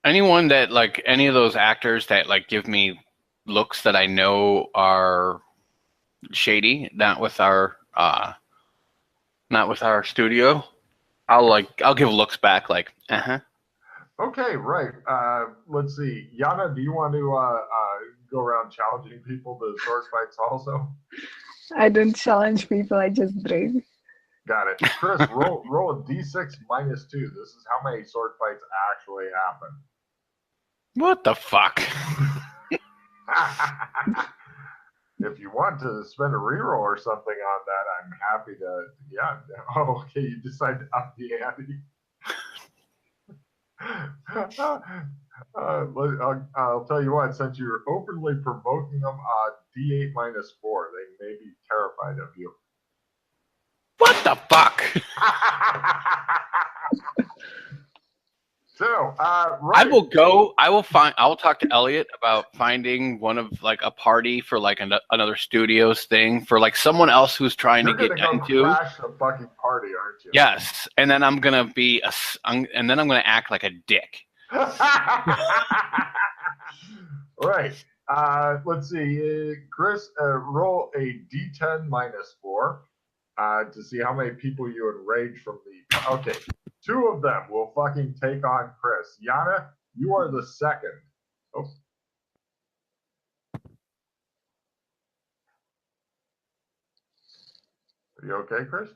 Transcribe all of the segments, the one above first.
Anyone that like any of those actors that like give me looks that I know are shady, not with our studio. I'll give looks back like, uh-huh. Okay, right. Let's see. Yana, do you want to go around challenging people to sword fights also? I don't challenge people, I just drink. Got it. Chris, roll a d6 minus 2. This is how many sword fights actually What the fuck? happen. If you want to spend a reroll or something on that, I'm happy to. Yeah. Oh, okay. You decide to up the ante. I'll tell you what. Since you're openly provoking them, D8 minus 4. They may be terrified of you. What the fuck? So, right. I will go. I will talk to Elliot about finding one of like a party for like another studios thing for like someone else who's trying You're to get gonna go into. crash the fucking party, aren't you? Yes, and then I'm gonna and then I'm gonna act like a dick. Right. Let's see. Chris, roll a d10 minus 4 to see how many people you enrage from the. Okay. 2 of them will fucking take on Chris. Yana, you are the second. Oh. Are you okay, Chris?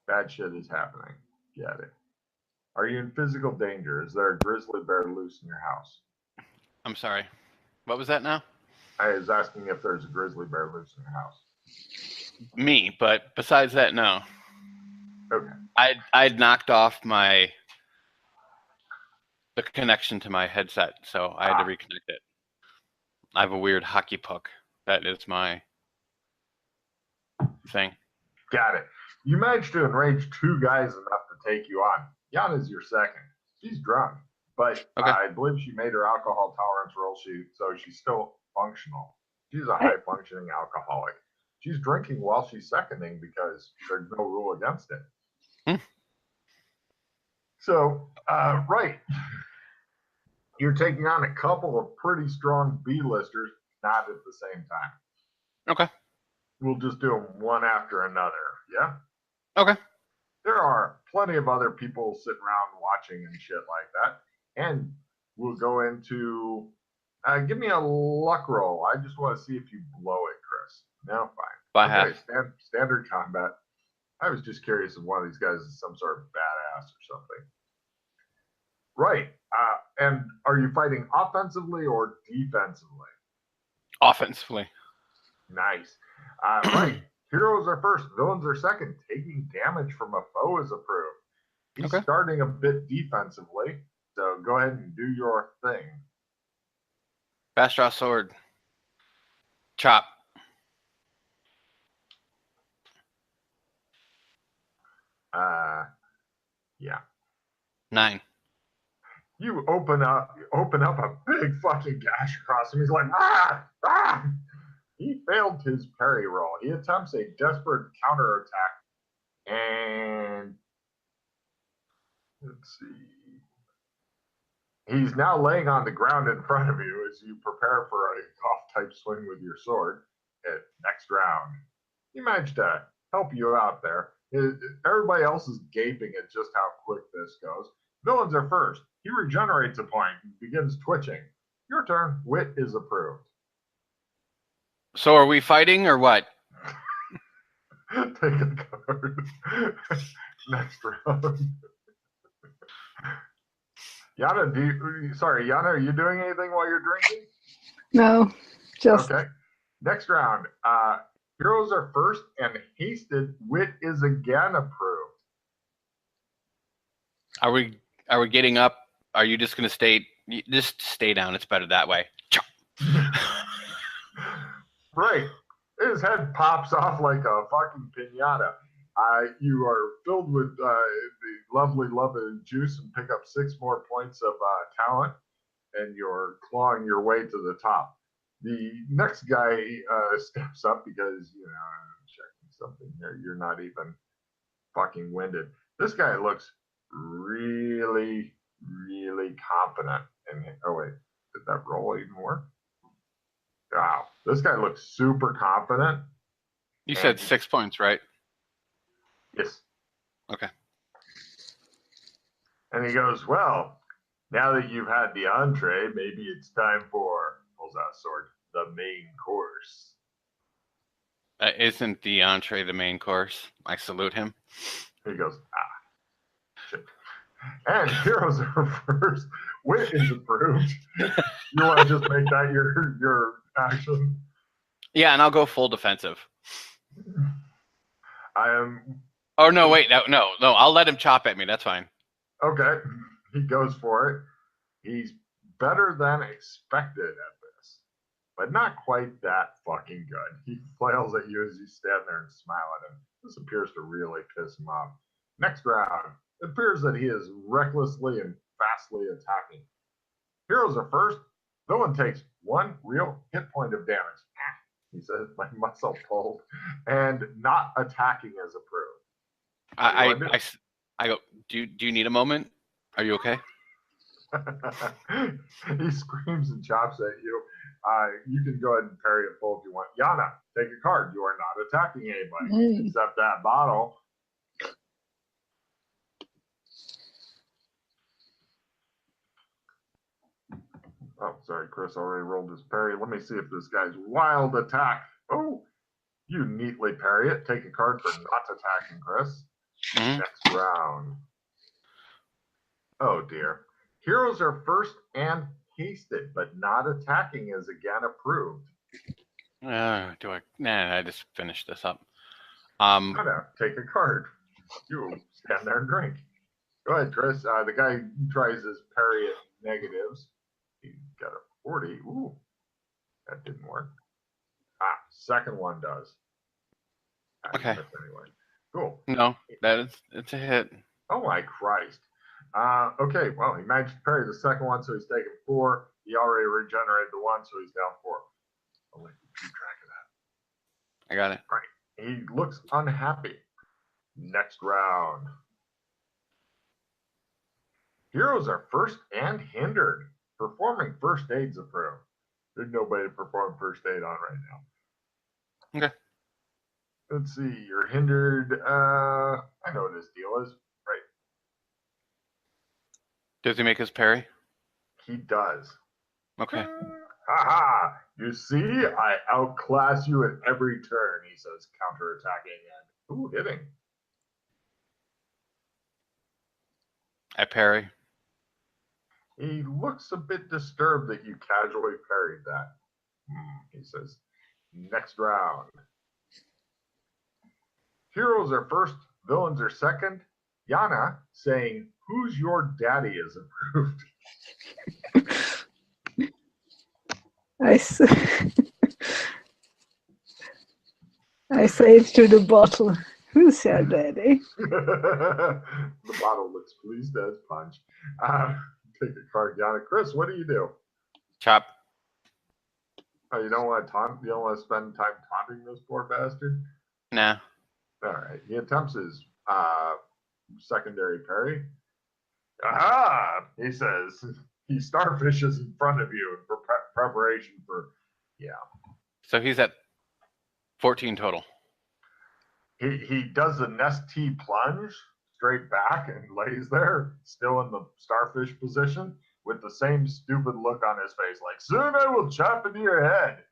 Bad shit is happening. Get it. Are you in physical danger? Is there a grizzly bear loose in your house? I'm sorry. What was that now? I was asking if there's a grizzly bear loose in your house. Me, but besides that, no. Okay. I'd knocked off the connection to my headset, so I had to reconnect it. I have a weird hockey puck. That is my thing. Got it. You managed to enrage 2 guys enough to take you on. Yana's your second. She's drunk, but Okay. I believe she made her alcohol tolerance roll sheet, so she's still functional. She's a high functioning alcoholic. She's drinking while she's seconding because there's no rule against it. So, right. You're taking on a couple of pretty strong B-listers, not at the same time. Okay. We'll just do them one after another, yeah? Okay. There are plenty of other people sitting around watching and shit like that. And we'll go into, give me a luck roll. I just want to see if you blow it, Chris. No, fine. Okay, standard combat. I was just curious if one of these guys is some sort of badass or something. Right. And are you fighting offensively or defensively? Offensively. Nice. Right. Heroes are first, villains are second. Taking damage from a foe is approved. He's starting a bit defensively, so go ahead and do your thing. Fast draw sword. Chop. Yeah. 9. You open up a big fucking gash across him. He's like, ah! He failed his parry roll. He attempts a desperate counterattack, and let's see. He's now laying on the ground in front of you as you prepare for a off-type swing with your sword. Next round. He managed to help you out there. Everybody else is gaping at just how quick this goes. Villains are first. He regenerates a point and begins twitching. Your turn. Wit is approved. So are we fighting or what? Take a card. Next round. Yana, Yana, are you doing anything while you're drinking? No, just. Okay. Next round. Heroes are first and hasted. Wit is again approved. Are we getting up? Are you just gonna stay? Just stay down. It's better that way. Right. His head pops off like a fucking pinata. You are filled with the lovely love of juice and pick up 6 more points of talent, and you're clawing your way to the top. The next guy steps up because, I'm checking something here. You're not even fucking winded. This guy looks really, really confident. And oh wait, did that roll even work? Wow, this guy looks super confident. You said 6 points, right? Yes. Okay. And he goes, well, now that you've had the entree, maybe it's time for, pulls out a sword, the main course. Isn't the entree the main course? I salute him. He goes, shit. And heroes are first. Wit is approved. You want to just make that your action? Yeah, and I'll go full defensive. I am. Oh, no, wait. No. I'll let him chop at me. That's fine. Okay. He goes for it. He's better than expected at this, but not quite that fucking good. He flails at you as you stand there and smile at him. This appears to really piss him off. Next round, it appears that he is recklessly and fastly attacking. Heroes are first. Villain takes 1 real hit point of damage. He says, my muscle pulled, and not attacking as approved. I go, do you need a moment? Are you okay? He screams and chops at you. You can go ahead and parry it full if you want. Yana, take a card. You are not attacking anybody except that bottle. Oh, sorry, Chris already rolled his parry. Let me see if this guy's wild attack. Oh, you neatly parry it. Take a card for not attacking, Chris. Next round. Oh, dear. Heroes are first and hasted, but not attacking is again approved. I just finished this up. Anna, take a card. You stand there and drink. Go ahead, Chris. The guy tries his parry at negatives. He got a 40. Ooh, that didn't work. Second one does. Okay. Anyway, cool. No, it's a hit. Oh my Christ. Okay, well, he managed to parry the second one, so he's taken 4. He already regenerated the 1, so he's down 4. I'll let you keep track of that. I got it. Right. He looks unhappy. Next round. Heroes are first and hindered. Performing first aid's approved. There's nobody to perform first aid on right now. Okay. Let's see. You're hindered. I know what his deal is. Right. Does he make his parry? He does. Okay. Haha! You see, I outclass you at every turn, he says, counterattacking and hitting. I parry. He looks a bit disturbed that you casually parried that. He says, next round. Heroes are first, villains are second. Yana saying, who's your daddy is approved. I say it to the bottle. Who's your daddy? The bottle looks pleased as punch. Take a card, Yana. Chris, what do you do? Chop. Oh, you don't want to taunt? You don't want to spend time taunting this poor bastard? Nah. All right. He attempts his secondary parry. Aha! He says he starfishes in front of you for preparation for, So he's at 14 total. He does a nest T plunge straight back and lays there, still in the starfish position, with the same stupid look on his face, like, soon I will chop into your head.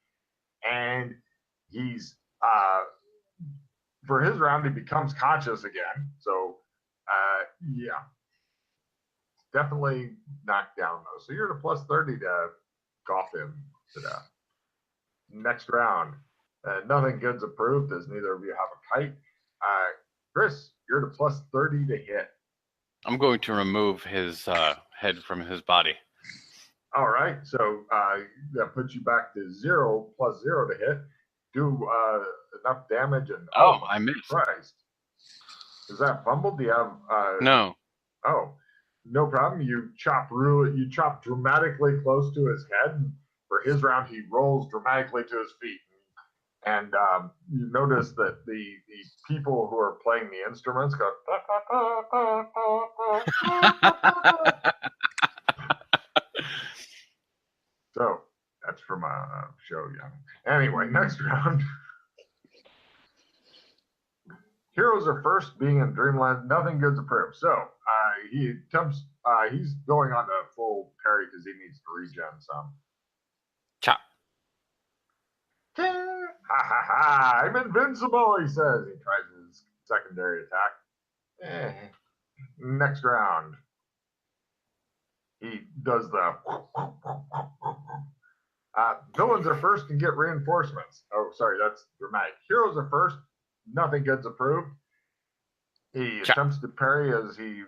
And he's, for his round, he becomes conscious again. So, definitely knocked down, though. So you're at a plus 30 to golf him to death. Next round. Nothing good's approved, as neither of you have a kite. Chris, you're at a plus 30 to hit. I'm going to remove his head from his body. All right, so that puts you back to 0 plus 0 to hit. Do enough damage and I missed. Christ. Is that fumbled? Do you have No. Oh, no problem. You chop dramatically close to his head. And for his round, he rolls dramatically to his feet. And you notice that the people who are playing the instruments go show you. Anyway, next round. Heroes are first, being in Dreamland. Nothing good's approved. So he attempts. He's going on a full parry because he needs to regen some. Chop. Ha ha ha! I'm invincible. He says. He tries his secondary attack. Next round. He does the. Villains are first and get reinforcements. Oh, sorry, that's dramatic. Heroes are first. Nothing good's approved. He attempts to parry as he's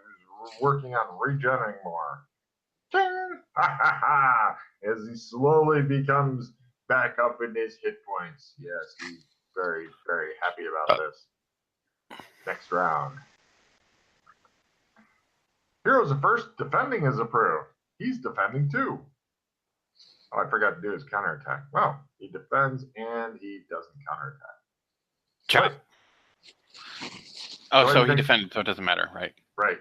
working on regenerating more. As he slowly becomes back up in his hit points. Yes, he's very, very happy about this. Next round. Heroes are first. Defending is approved. He's defending too. Oh, I forgot to do his counterattack. Well, he defends and he doesn't counterattack. Chop. Oh, so he defended, so it doesn't matter, right? Right.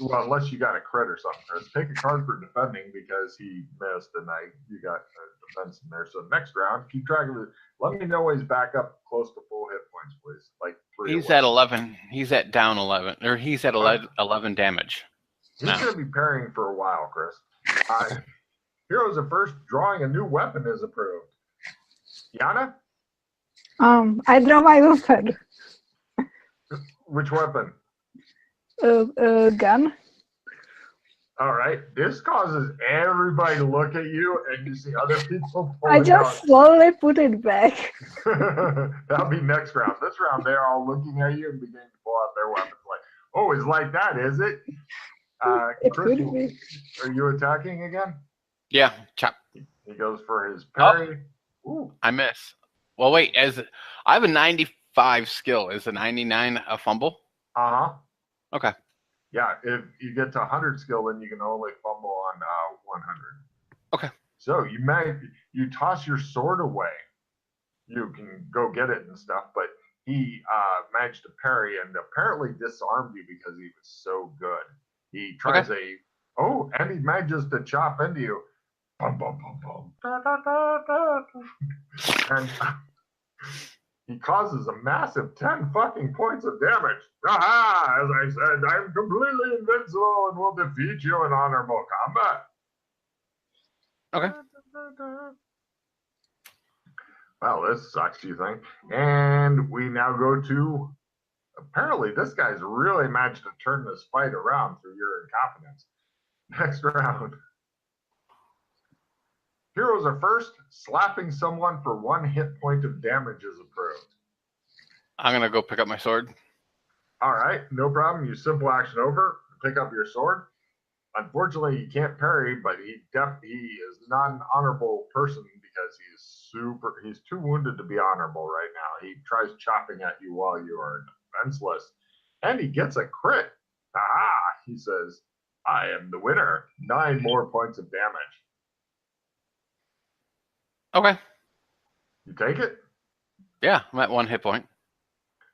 Well, unless you got a crit or something, Chris. Take a card for defending because he missed and you got a defense in there. So next round, keep track of it. Let me know when he's back up close to full hit points, please. Like 3. He's at 11. He's at down 11, or he's at 11 damage. He's going to be parrying for a while, Chris. Heroes are first. Drawing a new weapon is approved. Yana? I draw my weapon. Which weapon? Gun. All right. This causes everybody to look at you, and you see other people. I just slowly put it back. That'll be next round. This round, they're all looking at you and beginning to pull out their weapons. Like, oh, it's like that, is it? Chris, are you attacking again? Yeah, chop. He goes for his parry. Ooh. I miss. Well, wait. I have a 95 skill. Is a 99 a fumble? Uh-huh. Okay. Yeah, if you get to 100 skill, then you can only fumble on 100. Okay. So you toss your sword away. You can go get it and stuff, but he managed to parry and apparently disarmed you because he was so good. He tries and he manages to chop into you. Bum, bum, bum, bum. Da, da, da, da. And he causes a massive 10 fucking points of damage. Aha! As I said, I'm completely invincible and will defeat you in honorable combat. Okay. Well, this sucks, you think. And we now go to, apparently this guy's really managed to turn this fight around through your incompetence. Next round. Heroes are first. Slapping someone for 1 hit point of damage is approved. I'm going to go pick up my sword. All right, no problem. You simple action over, pick up your sword. Unfortunately, he can't parry, but he is not an honorable person because he's too wounded to be honorable right now. He tries chopping at you while you are defenseless, and he gets a crit. Aha! He says, I am the winner. 9 more points of damage. Okay. You take it? Yeah, I'm at 1 hit point.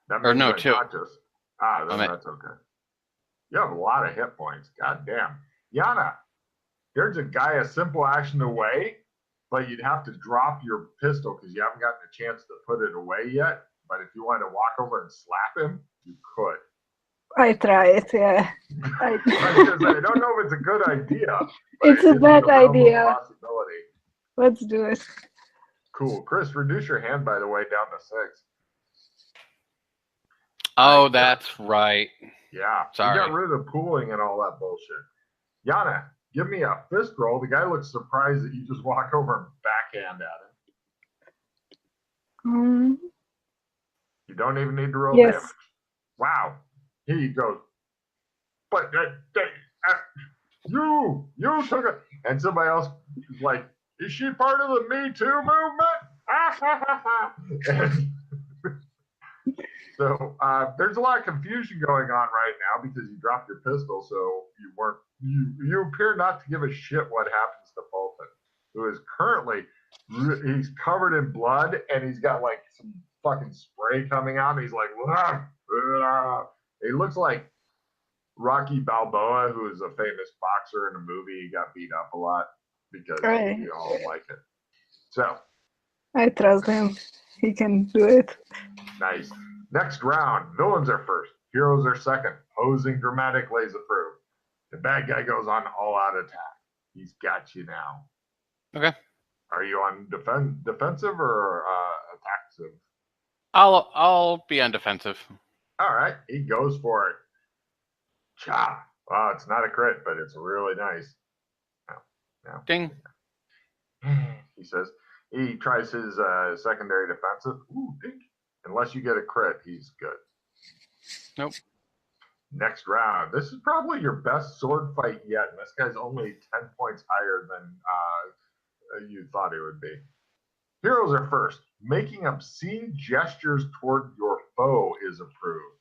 That or no, means 2. Then that's okay. You have a lot of hit points. God damn. Yana, there's a guy a simple action away, but you'd have to drop your pistol because you haven't gotten a chance to put it away yet. But if you wanted to walk over and slap him, you could. I try it, yeah. I don't know if it's a good idea. It's a bad idea. Possibility. Let's do it. Cool. Chris, reduce your hand, by the way, down to 6. Oh, that's right. Yeah. Sorry. You got rid of the pooling and all that bullshit. Yana, give me a fist roll. The guy looks surprised that you just walk over and backhand at him. You don't even need to roll damage. Wow. Here you go. But you took it. And somebody else is like, is she part of the Me Too movement? So there's a lot of confusion going on right now because you dropped your pistol, so you appear not to give a shit what happens to Fulton, who is currently he's covered in blood and he's got like some fucking spray coming out and he's like he looks like Rocky Balboa, who is a famous boxer in a movie. He got beat up a lot because you all like it. So I trust him. He can do it. Nice. Next round, villains are first, heroes are second. Posing dramatically is approved. The bad guy goes on all-out attack. He's got you now. Okay. Are you on defensive or attackive? I'll be on defensive. All right, he goes for it. Cha! Wow, it's not a crit, but it's really nice. No. Ding. He says he tries his secondary defensive. Ooh, ding. Unless you get a crit, he's good. Nope. Next round. This is probably your best sword fight yet. And this guy's only 10 points higher than you thought it would be. Heroes are first. Making obscene gestures toward your foe is approved.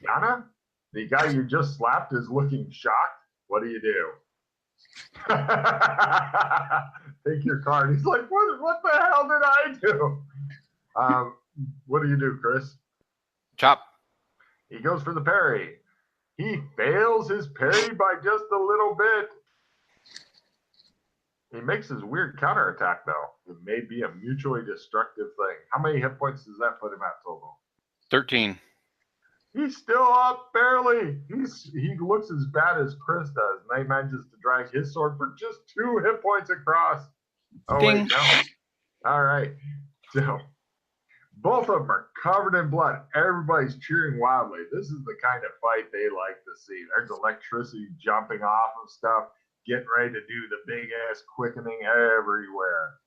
Yana, the guy you just slapped is looking shocked. What do you do? Take your card. He's like, what the hell did I do? What do you do, Chris? Chop. He goes for the parry. He fails his parry by just a little bit. He makes his weird counterattack, though. It may be a mutually destructive thing. How many hit points does that put him at total? 13. He's still up barely. He looks as bad as Chris does, and he manages to drag his sword for just 2 hit points across. Oh, Ding. wait, no. All right. So both of them are covered in blood. Everybody's cheering wildly. This is the kind of fight they like to see. There's electricity jumping off of stuff, getting ready to do the big-ass quickening everywhere.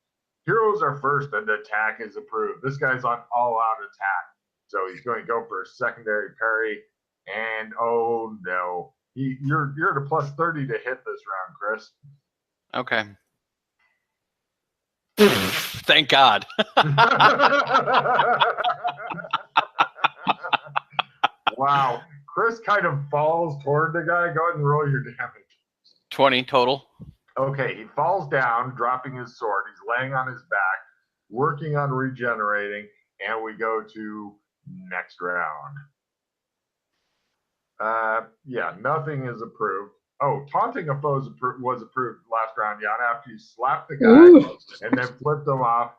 Heroes are first, and the attack is approved. This guy's on all-out attack. So he's going to go for a secondary parry. And, oh, no. You're at a plus 30 to hit this round, Chris. Okay. Thank God. Wow. Chris kind of falls toward the guy. Go ahead and roll your damage. 20 total. Okay, he falls down, dropping his sword. He's laying on his back, working on regenerating, and we go to next round. Yeah, nothing is approved. Oh, taunting a foe was approved last round, Jan, after you slapped the guy Ooh. and then flipped him off.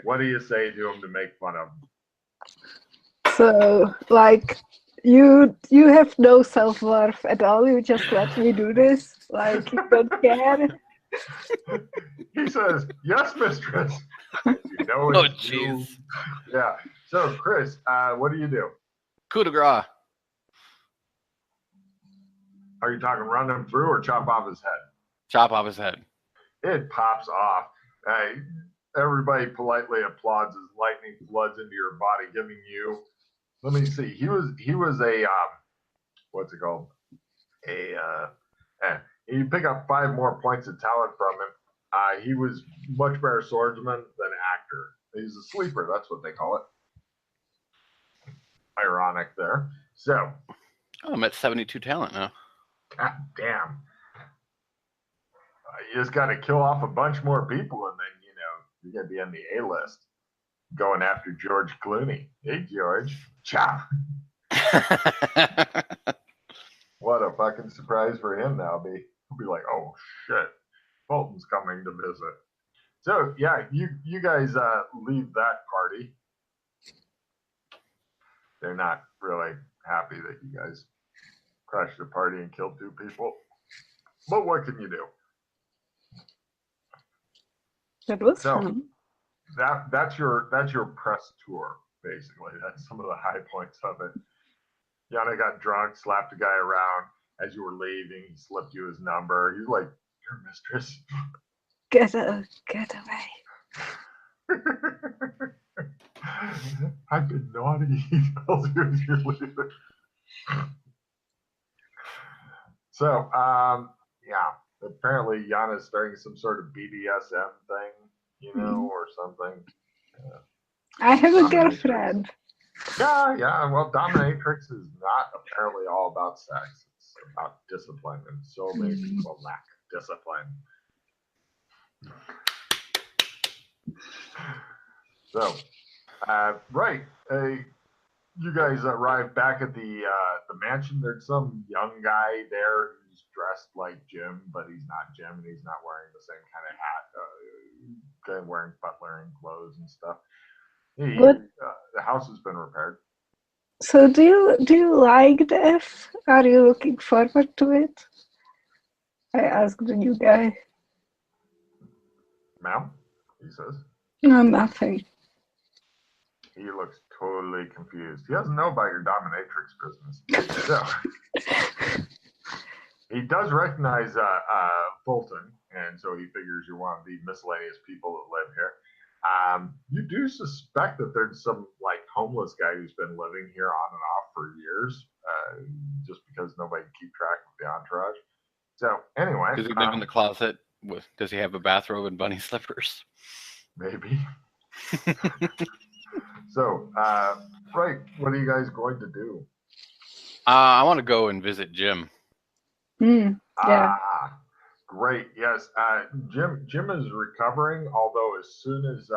What do you say to him to make fun of him? So, like, you have no self-worth at all. You just let me do this. Like, you don't care. He says, yes, mistress. You know Oh, it's you. jeez. Yeah. So, Chris, what do you do? Coup de grace. Are you talking run him through or chop off his head? Chop off his head. It pops off. Everybody politely applauds as lightning floods into your body, giving you. Let me see. He was a what's it called? You pick up 5 more points of talent from him. He was much better swordsman than actor. He's a sleeper. That's what they call it. Ironic there. So. Oh, I'm at 72 talent now. God damn. You just got to kill off a bunch more people, and then, you're going to be on the A-list going after George Clooney. Hey, George. Chop. What a fucking surprise for him now. He'll be like, oh, shit. Fulton's coming to visit. So, yeah, you guys leave that party. They're not really happy that you guys crashed the party and killed 2 people. But what can you do? That was fun. That's your press tour, basically. That's some of the high points of it. Yana got drunk, slapped a guy around as you were leaving. He slipped you his number. He's like, "Your mistress." Get away. I've been naughty. He tells you as you're leaving. So, yeah. Apparently, Yana's starting some sort of BDSM thing, or something. I have a girlfriend. Yeah. Well, dominatrix is not apparently all about sex. It's about discipline, and so many people lack discipline. So, right. You guys arrive back at the mansion. There's some young guy there who's dressed like Jim, but he's not Jim, and he's not wearing the same kind of hat. wearing butlering clothes and stuff. What? The house has been repaired. So do you like this? Are you looking forward to it? I asked the new guy. Ma'am, he says. No, nothing. He looks totally confused. He doesn't know about your dominatrix business. So he does recognize Fulton, and so he figures you're one of the miscellaneous people that live here. You do suspect that there's some like homeless guy who's been living here on and off for years, just because nobody can keep track of the entourage. So anyway, does he live in the closet? Does he have a bathrobe and bunny slippers? Maybe. So, right, what are you guys going to do? I want to go and visit Jim. Yeah. Great. Yes. Jim is recovering, although as soon as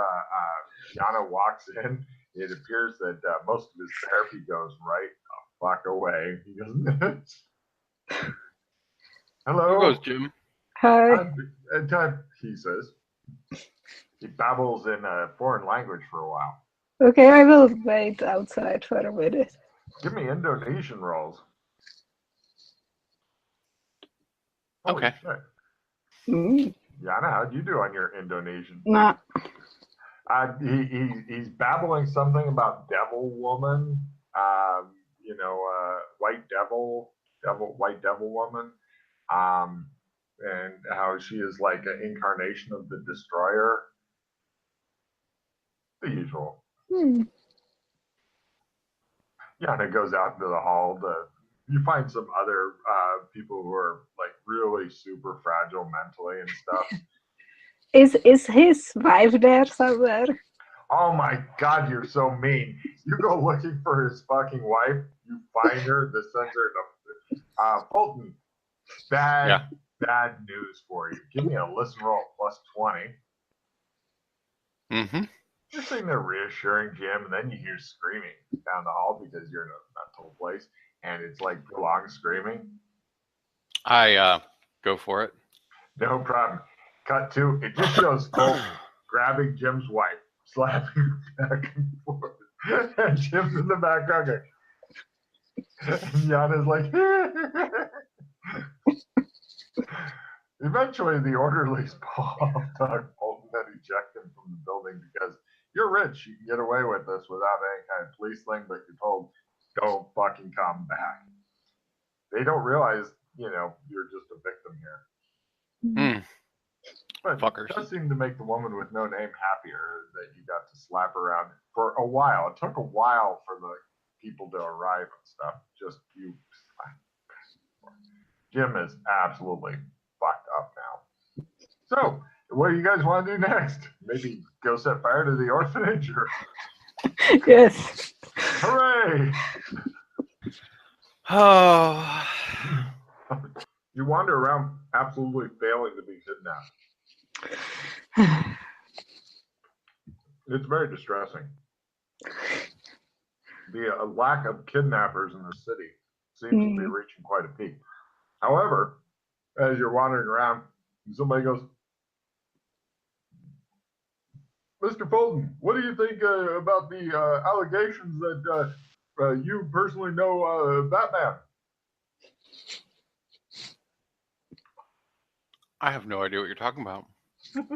Yana walks in, it appears that most of his therapy goes right the fuck away. He goes, hello. Who goes, Jim? Hi. He says. He babbles in a foreign language for a while. Okay, I will wait outside for a minute. Give me Indonesian rolls. Holy Okay. shit. Yana, how'd you do on your Indonesian? Nah. He's babbling something about devil woman, white devil woman, and how she is like an incarnation of the destroyer. The usual. Yana goes out into the hall. You find some other people who are like really super fragile mentally and stuff. Is his wife there somewhere? Oh my god, you're so mean. You go looking for his fucking wife, you find her, this sends her to Fulton. Bad news for you. Give me a listen roll plus 20. Mm-hmm. You're sitting there reassuring Jim, and then you hear screaming down the hall because you're in a mental place, and it's like prolonged screaming. I go for it. No problem. Cut to, it just shows Fulton grabbing Jim's wife, slapping her back and forth. And Jim's in the background going, and Yana's like, eventually the orderlies pull off Doug Fulton and eject him from the building because you're rich. You can get away with this without any kind of police thing, but you're told, don't fucking come back. They don't realize, you're just a victim here. But Fuckers. it does seem to make the woman with no name happier that you got to slap around for a while. It took a while for the people to arrive and stuff. Just you. Jim is absolutely fucked up now. So, what do you guys want to do next? Maybe go set fire to the orphanage? Or... Yes. Hooray! Oh. You wander around absolutely failing to be kidnapped. It's very distressing. The lack of kidnappers in the city seems to be reaching quite a peak. However, as you're wandering around, somebody goes, Mr. Fulton, what do you think about the allegations that you personally know Batman? I have no idea what you're talking about. Give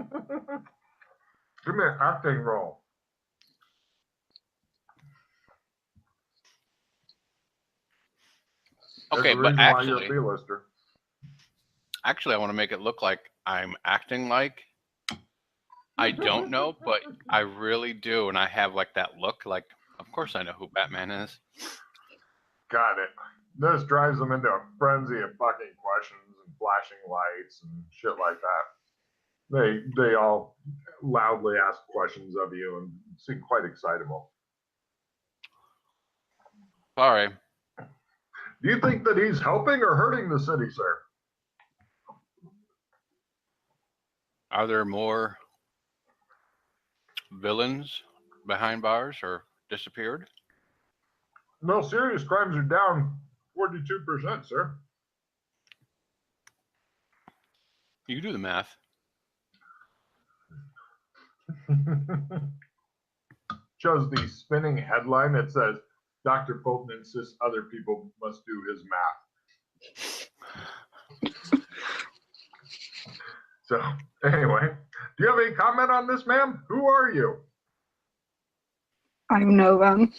me an acting roll. Okay, but actually, I want to make it look like I'm acting like I don't know, but I really do, and I have like that look. Like, of course, I know who Batman is. Got it. This drives them into a frenzy of fucking questions and flashing lights and shit like that. They all loudly ask questions of you and seem quite excitable. Sorry. Do you think that he's helping or hurting the city, sir? Are there more villains behind bars or disappeared? No, serious crimes are down 42%, sir. You do the math. Shows the spinning headline that says, Dr. Fulton insists other people must do his math. So, anyway, do you have any comment on this, ma'am? Who are you? I'm no one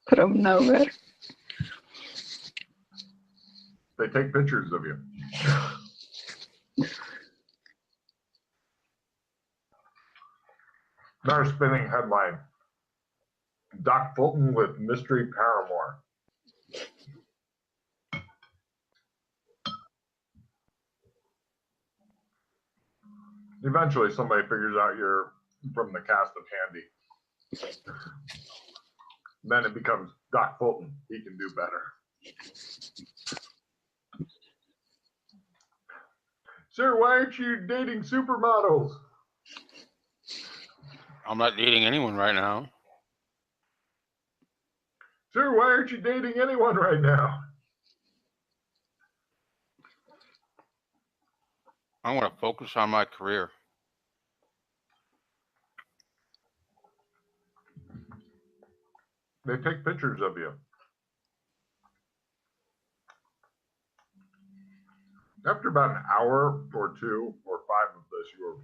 from nowhere. They take pictures of you. Another spinning headline. Doc Fulton with mystery paramour. Eventually, somebody figures out you're from the cast of Handy. Then it becomes Doc Fulton. He can do better. Sir, why aren't you dating supermodels? I'm not dating anyone right now. Sir, why aren't you dating anyone right now? I want to focus on my career. They take pictures of you. After about an hour or 2 or 5 of this, you're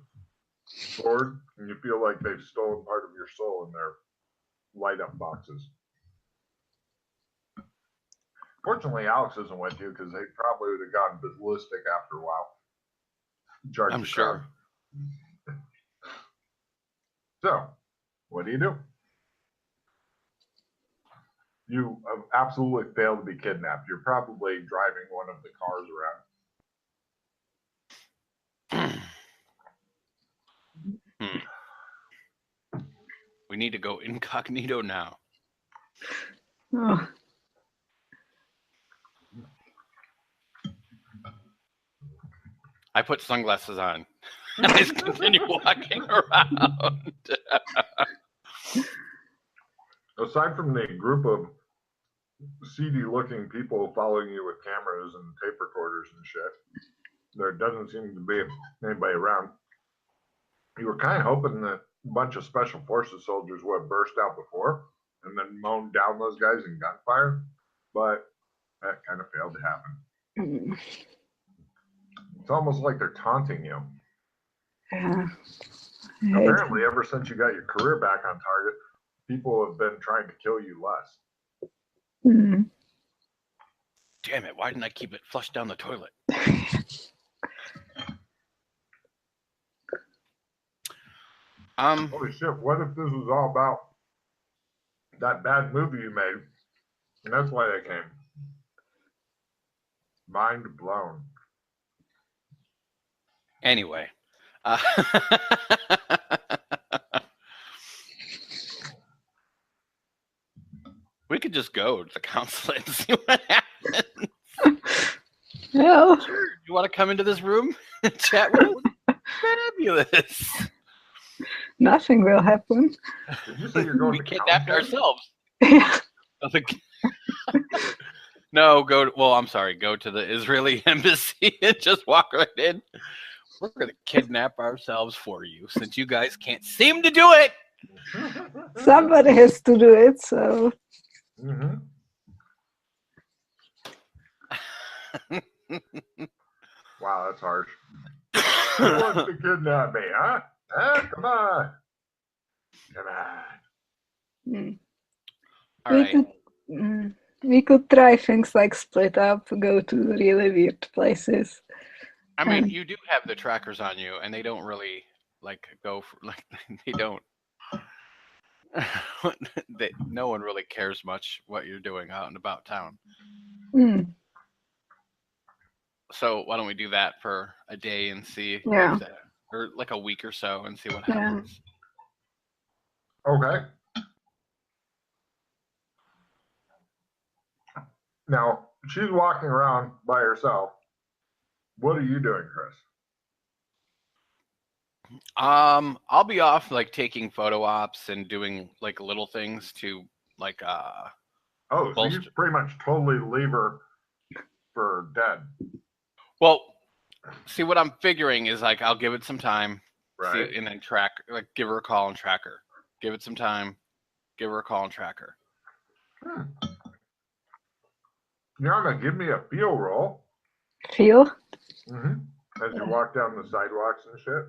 bored and you feel like they've stolen part of your soul in their light up boxes. Fortunately, Alex isn't with you because they probably would have gotten ballistic after a while. I'm sure. So, what do? You have absolutely failed to be kidnapped. You're probably driving one of the cars around. We need to go incognito now. Oh, I put sunglasses on. And I just continue walking around. Aside from the group of seedy-looking people following you with cameras and tape recorders and shit, there doesn't seem to be anybody around. You were kind of hoping that a bunch of special forces soldiers would have burst out before and then mown down those guys in gunfire, but that kind of failed to happen. It's almost like they're taunting you. yeah. Apparently, ever since you got your career back on target, people have been trying to kill you less. Mm. Damn it, why didn't I keep it flushed down the toilet? Holy shit, what if this was all about that bad movie you made? And that's why they came. Mind blown. Anyway. We could just go to the consulate and see what happens. Yeah. Sure. You want to come into this room and chat with us? Fabulous. Nothing will happen. Did you say you're going We to kidnapped Countdown? ourselves. Yeah. No, go to the Israeli embassy and just walk right in. We're going to kidnap ourselves for you since you guys can't seem to do it. Somebody has to do it, so. Mm-hmm. Wow, that's harsh. Who wants to kidnap me, huh? Come on. Come on. Mm. All right. We could try things like split up, go to really weird places. I mean, you do have the trackers on you, and they don't really go for they don't. No one really cares much what you're doing out and about town. Mm. So why don't we do that for a day and see, Yeah. or like a week or so, and see what Yeah. happens. Okay. Now, she's walking around by herself. What are you doing, Chris? I'll be off taking photo ops and doing little things to Oh, so you pretty much totally leave her for dead. Well, see, what I'm figuring is I'll give it some time. Right. See, and then track, like, give her a call and track her. Give it some time. Give her a call and track her. Yana, give me a feel roll. Feel? As you walk down the sidewalks and shit.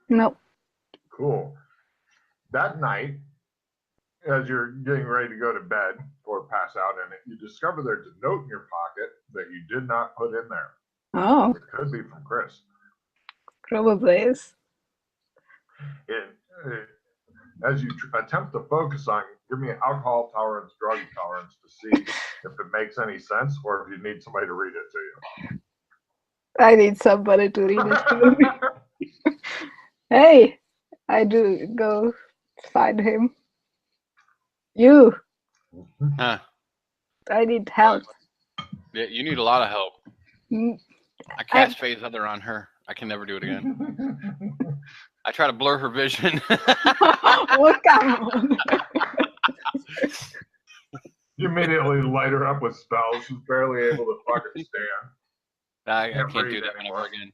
No. Cool. That night, as you're getting ready to go to bed or pass out in it, you discover there's a note in your pocket that you did not put in there. Oh, It could be from Chris. probably is. As you attempt to focus on, give me an alcohol tolerance, drug tolerance to see if it makes any sense or if you need somebody to read it to I need somebody to read it to me. you. Hey, I do go find him. You, Huh. I need help. Yeah, you need a lot of help. Mm, I cast phase other on her. I can never do it again. I try to blur her vision. Oh, come on. You immediately light her up with spells. She's barely able to fucking stand. I Can't can't do breathe that anymore. never again.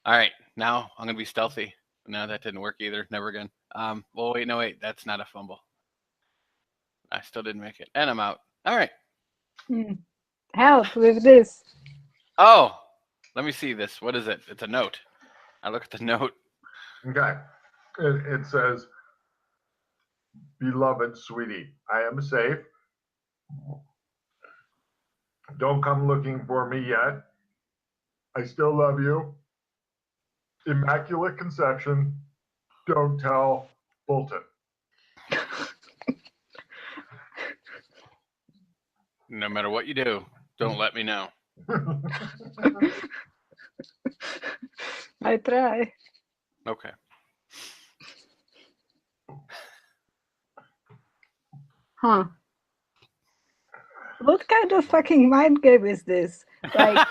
All right, now I'm gonna be stealthy. No, that didn't work either. Never again. Well, wait, no, wait, that's not a fumble. I still didn't make it, and I'm out. All right. Help with this. Oh, let me see this. What is it? It's a note. I look at the note. Okay. It says, "Beloved sweetie, I am safe. Don't come looking for me yet. I still love you. Immaculate Conception. Don't tell Bolton." No matter what you do, don't let me know. I try. Okay. Huh. What kind of fucking mind game is this? Like,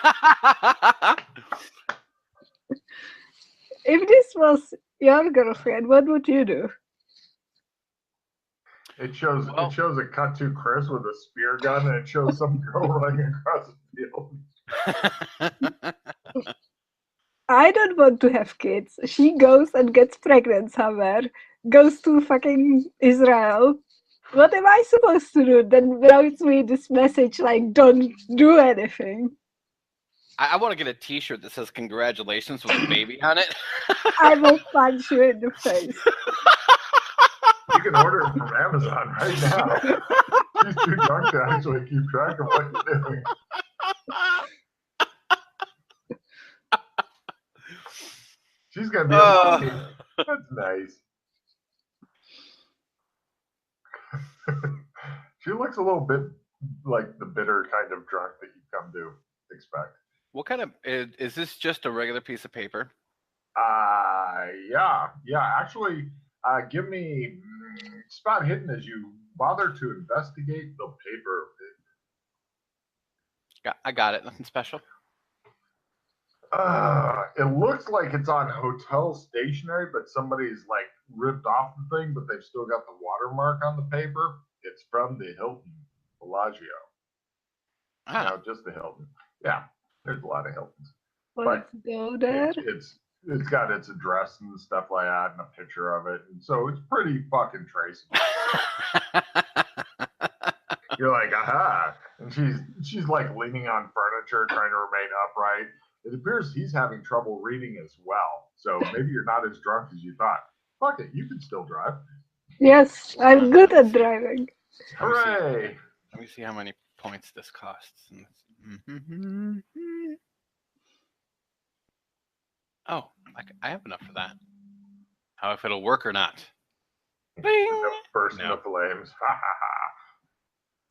if this was your girlfriend, what would you do? It shows Well- it shows a cut to Chris with a spear gun, and it shows some girl running across the field. I don't want to have kids. She goes and gets pregnant somewhere, goes to fucking Israel. What am I supposed to do? Then writes me this message like, don't do anything. I want to get a T-shirt that says "Congratulations" with a baby on it. I will punch you in the face. You can order it from Amazon right now. She's too drunk to actually keep track of what you're doing. She's gonna be a mommy. That's nice. She looks a little bit like the bitter kind of drunk that you come to expect. What kind of is this? Just a regular piece of paper? Yeah. Actually, give me spot hidden as you bother to investigate the paper. I got it. Nothing special. It looks like it's on hotel stationery, but somebody's like ripped off the thing, but they've still got the watermark on the paper. It's from the Hilton Bellagio. Ah. No, just the Hilton. Yeah, there's a lot of Hiltons. Let's go there. It's got its address and stuff like that, and a picture of it, and so it's pretty fucking traceable. You're like, aha, and she's like leaning on furniture, trying to remain upright. It appears he's having trouble reading as well, so maybe you're not as drunk as you thought. Fuck it, you can still drive. Yes, I'm good at driving. Hooray! Let me see how many points this costs. Oh, I have enough for that. How if it'll work or not? Bing! Burst No. into flames. Ha ha ha.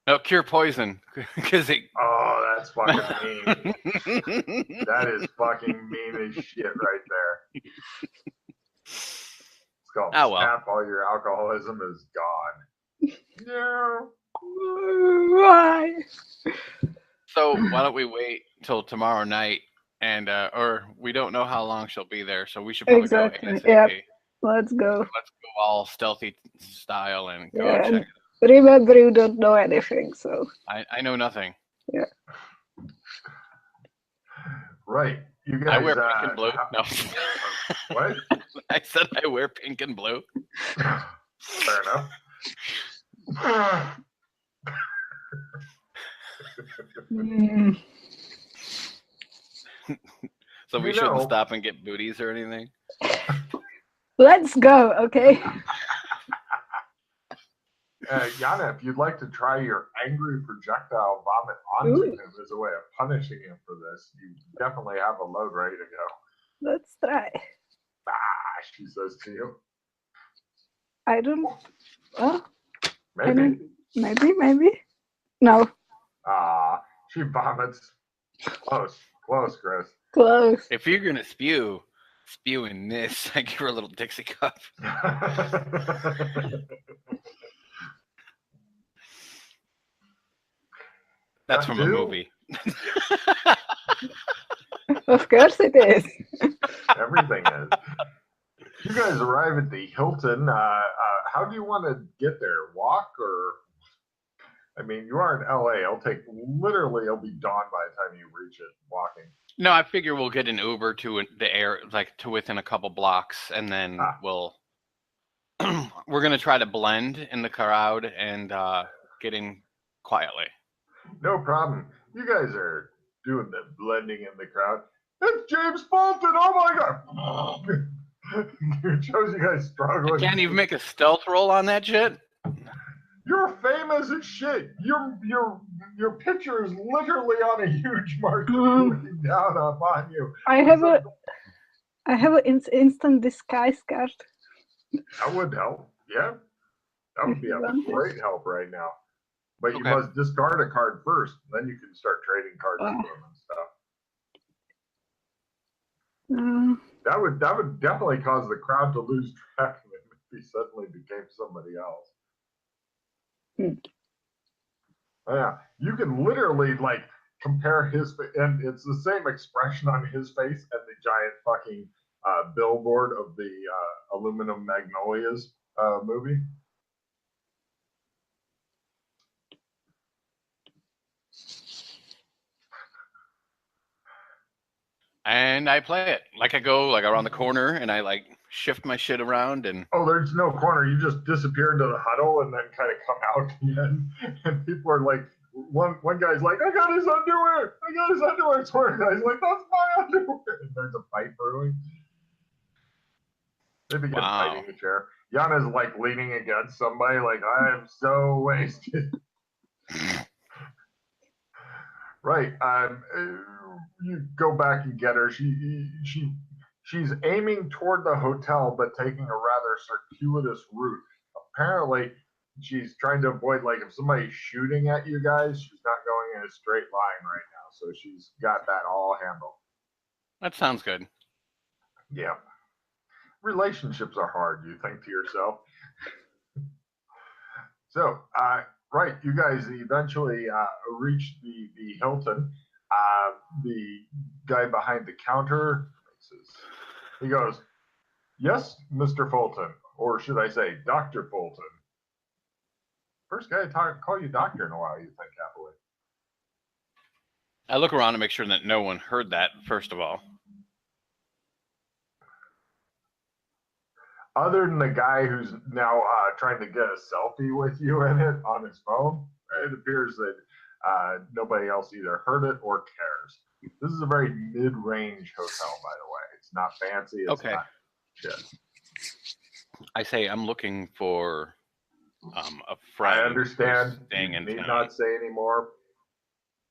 No, cure poison because it. Oh, that's fucking mean. That is fucking mean as shit right there. It's called Oh, well. snap. All your alcoholism is gone. No. Why? So why don't we wait till tomorrow night? And or we don't know how long she'll be there, so we should probably Exactly. go ASAP. Yep. Let's go. Let's go all stealthy style and go Yeah, check. remember, you don't know anything, so. I know nothing. Yeah. Right. You I guys, wear pink and blue. No. what? I said I wear pink and blue. Fair enough. So we shouldn't stop and get booties or anything? Let's go, okay? Yana, if you'd like to try your angry projectile vomit onto him as a way of punishing him for this, you definitely have a load ready to go. Let's try. She says to you. I don't. Well, maybe. Maybe. No. She vomits. Close, Chris. Close. If you're gonna spew in this, I give her a little Dixie cup. That's from a movie. Of course it is. Everything is. You guys arrive at the Hilton. How do you want to get there? Walk or? I mean, you are in LA. It'll be dawn by the time you reach it walking. No, I figure we'll get an Uber to the air, like to within a couple blocks, and then we're gonna try to blend in the crowd and get in quietly. No problem. You guys are doing the blending in the crowd. It's James Fulton. Oh my God. It shows you guys struggling. I can't even make a stealth roll on that shit. You're famous as shit. Your picture is literally on a huge market looking down upon you. I have an instant disguise card. That would help. Yeah, that would be a great help right now. But you must discard a card first. Then you can start trading cards with them and stuff. That would definitely cause the crowd to lose track of him if he suddenly became somebody else. Yeah, you can literally like compare his and it's the same expression on his face and the giant fucking billboard of the Aluminum Magnolias movie. And I play it. Like I go like around the corner and I like shift my shit around and there's no corner. You just disappear into the huddle and then kind of come out again. And people are like, one guy's like, I got his underwear. It's one guy's like, that's my underwear. And there's a fight brewing. They begin fighting the chair. Yana's like leaning against somebody like, I am so wasted. Right. You go back and get her. She's aiming toward the hotel, but taking a rather circuitous route. Apparently, she's trying to avoid, like, if somebody's shooting at you guys, she's not going in a straight line right now. So she's got that all handled. That sounds good. Yeah. Relationships are hard, you think to yourself. So, right, you guys eventually reach the Hilton. The guy behind the counter, he goes, yes, Mr. Fulton, or should I say Dr. Fulton? First guy to call you doctor in a while, you think, happily. I look around to make sure that no one heard that, first of all. Other than the guy who's now trying to get a selfie with you in it on his phone, it appears that nobody else either heard it or cares. This is a very mid-range hotel, by the way. It's not fancy. It's not shit. I say I'm looking for a friend. I understand. You need not say anymore.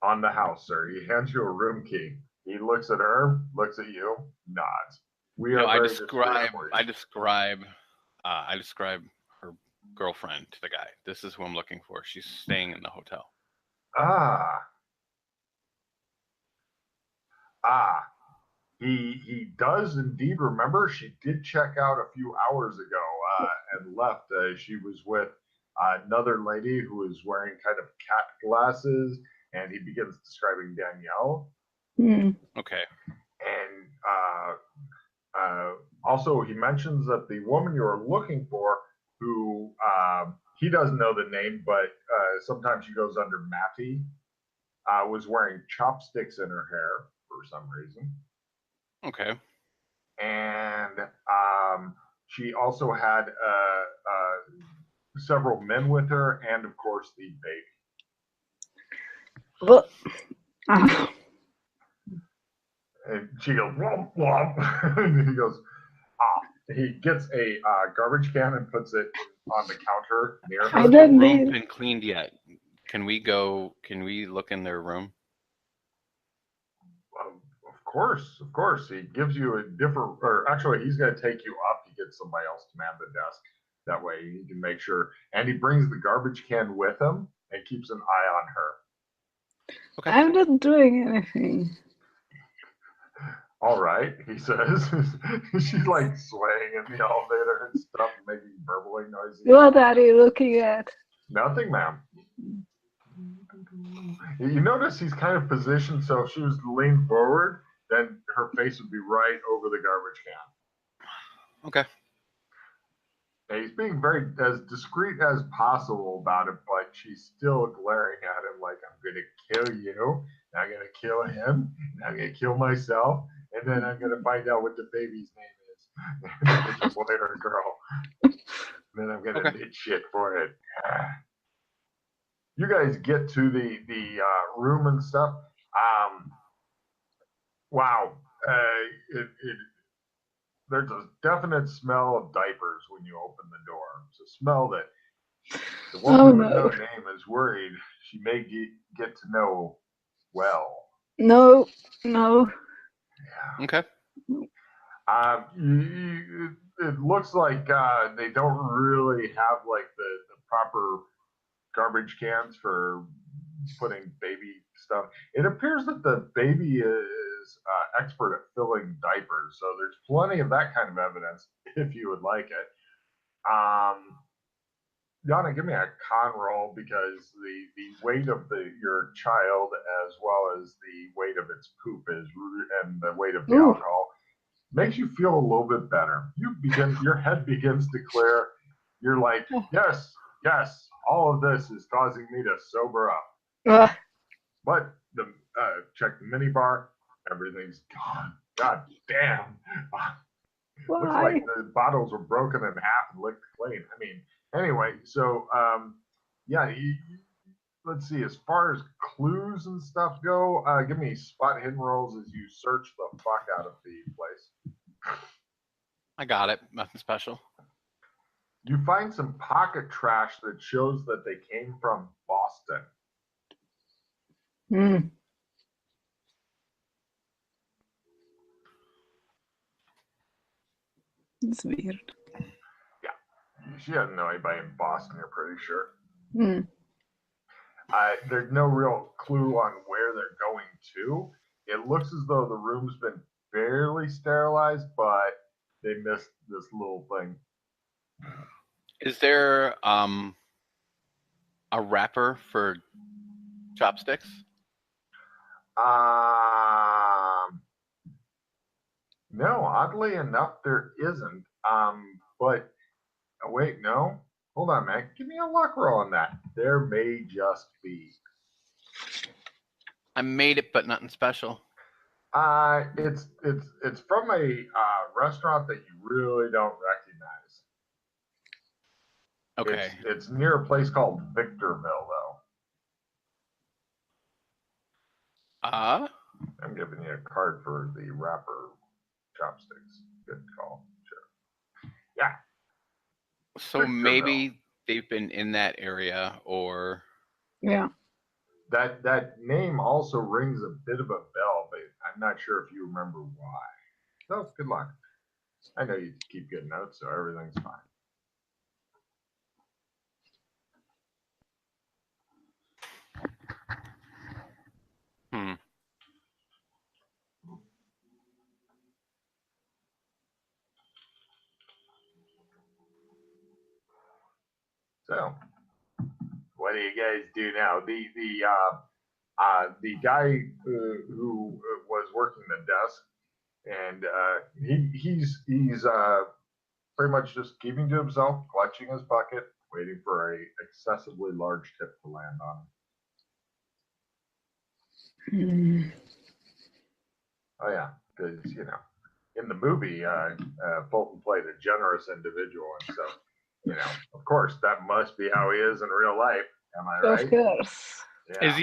On the house, sir. He hands you a room key. He looks at her, looks at you, nods. I describe her girlfriend to the guy. This is who I'm looking for. She's staying in the hotel. He does indeed remember. She did check out a few hours ago and left. She was with another lady who was wearing kind of cat glasses, and he begins describing Danielle. Okay. And also, he mentions that the woman you are looking for, who he doesn't know the name, but sometimes she goes under Matty, was wearing chopsticks in her hair for some reason. Okay. And she also had several men with her, and of course the baby. Well, And she goes, womp, womp. And he goes, he gets a garbage can and puts it on the counter near her. Has the room been cleaned yet? Can we go? Can we look in their room? Of course. He gives you a different, or actually, he's going to take you up. He gets somebody else to man the desk. That way, he can make sure. And he brings the garbage can with him and keeps an eye on her. Okay. I'm not doing anything. All right, he says. She's like swaying in the elevator and stuff, making burbling noises. What are you looking at? Nothing, ma'am. You notice he's kind of positioned so if she was to lean forward, then her face would be right over the garbage can. Okay. And he's being very as discreet as possible about it, but she's still glaring at him like, I'm going to kill you, and I'm going to kill him, and I'm going to kill myself, and then I'm going to find out what the baby's name is. If it's a boy or a girl. And then I'm going to admit shit for it. You guys get to the room and stuff. Wow. There's a definite smell of diapers when you open the door. It's a smell that the woman with no name is worried she may get to know well. No. Yeah. Okay. It looks like they don't really have like the proper garbage cans for putting baby stuff. It appears that the baby is expert at filling diapers, so there's plenty of that kind of evidence if you would like it. Yana, give me a con roll because the weight of your child as well as the weight of its poop and the weight of the alcohol makes you feel a little bit better. Your head begins to clear. You're like, yes, all of this is causing me to sober up. But check the minibar, everything's gone. God damn. Looks like the bottles were broken in half and licked clean. I mean, anyway, so yeah, let's see. As far as clues and stuff go, give me spot hidden rolls as you search the fuck out of the place. I got it. Nothing special. You find some pocket trash that shows that they came from Boston. It's weird. Yeah. She doesn't know anybody in Boston, you're pretty sure. There's no real clue on where they're going to. It looks as though the room's been fairly sterilized, but they missed this little thing. Is there a wrapper for chopsticks? No, oddly enough, there isn't. But wait, no. Hold on, man. Give me a luck roll on that. There may just be. I made it, but nothing special. It's from a restaurant that you really don't recognize. Okay. It's near a place called Victorville, though. I'm giving you a card for the wrapper chopsticks. Good call. Sure. Yeah. So maybe they've been in that area, or that name also rings a bit of a bell, but I'm not sure if you remember why. So good luck. I know you keep good notes, so everything's fine. So, what do you guys do now? The guy who was working the desk, and he's pretty much just keeping to himself, clutching his bucket, waiting for a excessively large tip to land on him. Oh yeah, because in the movie, Fulton played a generous individual, and so of course, that must be how he is in real life. Am I right? Of course. Yeah.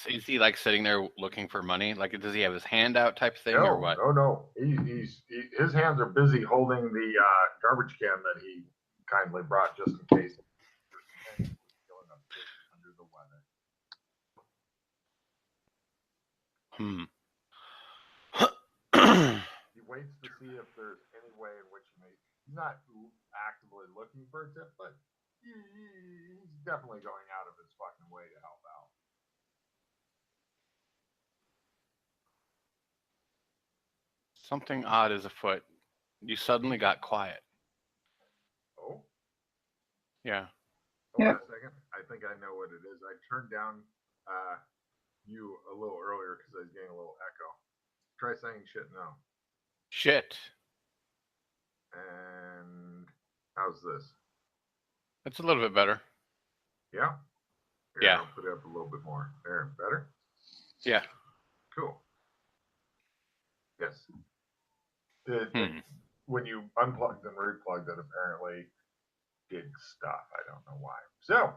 Is he like sitting there looking for money? Like, does he have his hand out type thing or what? No. His hands are busy holding the garbage can that he kindly brought just in case. Under the weather. He waits to see if there's any way in which he's not actively looking for a tip, but he's definitely going out of his fucking way to help out. Something odd is afoot. You suddenly got quiet. Oh? Yeah. Hold on a second. I think I know what it is. I turned down you a little earlier because I was getting a little echo. Try saying shit now. Shit. And how's this? That's a little bit better. Yeah? Here, Yeah. I'll put it up a little bit more. There, better? Yeah. Cool. Yes. When you unplugged and replugged it, apparently did stuff. I don't know why. So,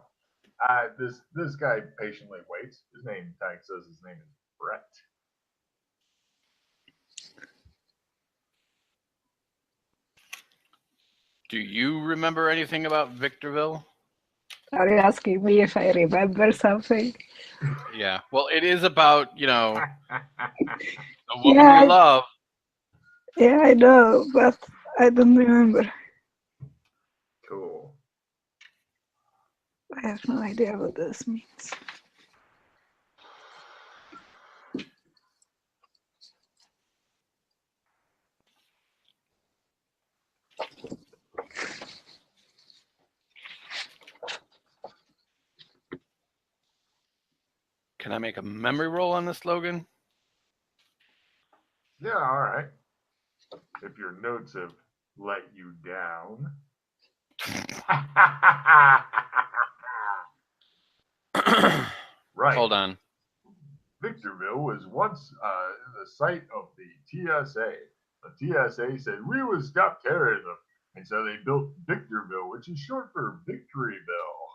this guy patiently waits. His tag says his name is Brett. Do you remember anything about Victorville? Are you asking me if I remember something? Yeah. Well, it is about, the woman you love. Yeah, I know, but I don't remember. Cool. I have no idea what this means. Can I make a memory roll on this, Logan? Yeah, all right. If your notes have let you down. Right. Hold on. Victorville was once the site of the TSA. The TSA said, we would stop terrorism. And so they built Victorville, which is short for Victoryville.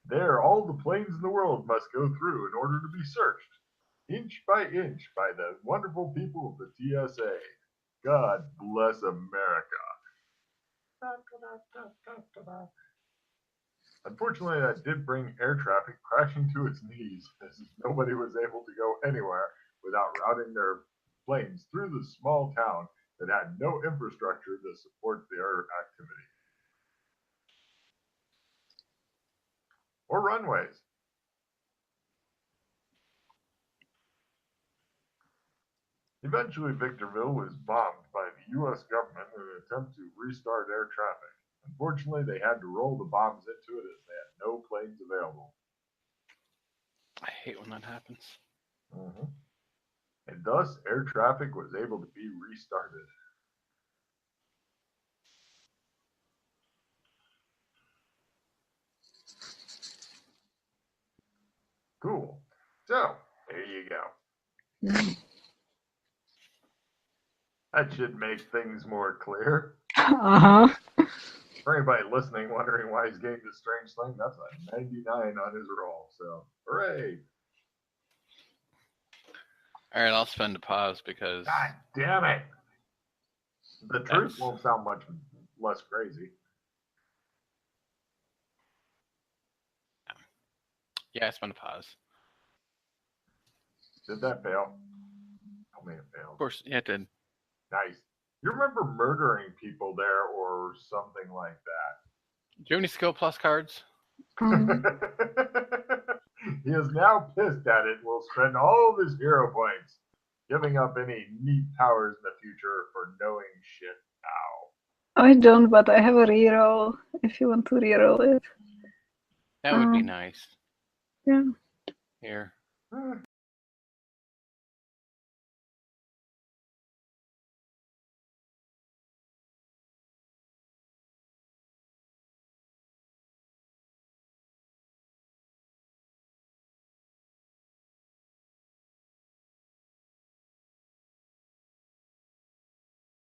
There, all the planes in the world must go through in order to be searched, inch by inch, by the wonderful people of the TSA. God bless America. Unfortunately, that did bring air traffic crashing to its knees, as nobody was able to go anywhere without routing their planes through the small town that had no infrastructure to support their activity. Or runways. Eventually, Victorville was bombed by the U.S. government in an attempt to restart air traffic. Unfortunately, they had to roll the bombs into it as they had no planes available. I hate when that happens. Mm-hmm. And thus, air traffic was able to be restarted. Cool. So, there you go. That should make things more clear. Uh-huh. For anybody listening, wondering why he's getting this strange thing, that's a 99 on his roll. So, hooray. All right, I'll spend a pause because... God damn it. The truth won't sound much less crazy. Yeah, I spent a pause. Did that fail? I mean, it failed. Of course, yeah, it did. Nice. You remember murdering people there or something like that? Do you have any skill plus cards? He is now pissed at it and will spend all of his hero points giving up any neat powers in the future for knowing shit now. I don't, but I have a reroll if you want to reroll it. That would be nice. Yeah. Here.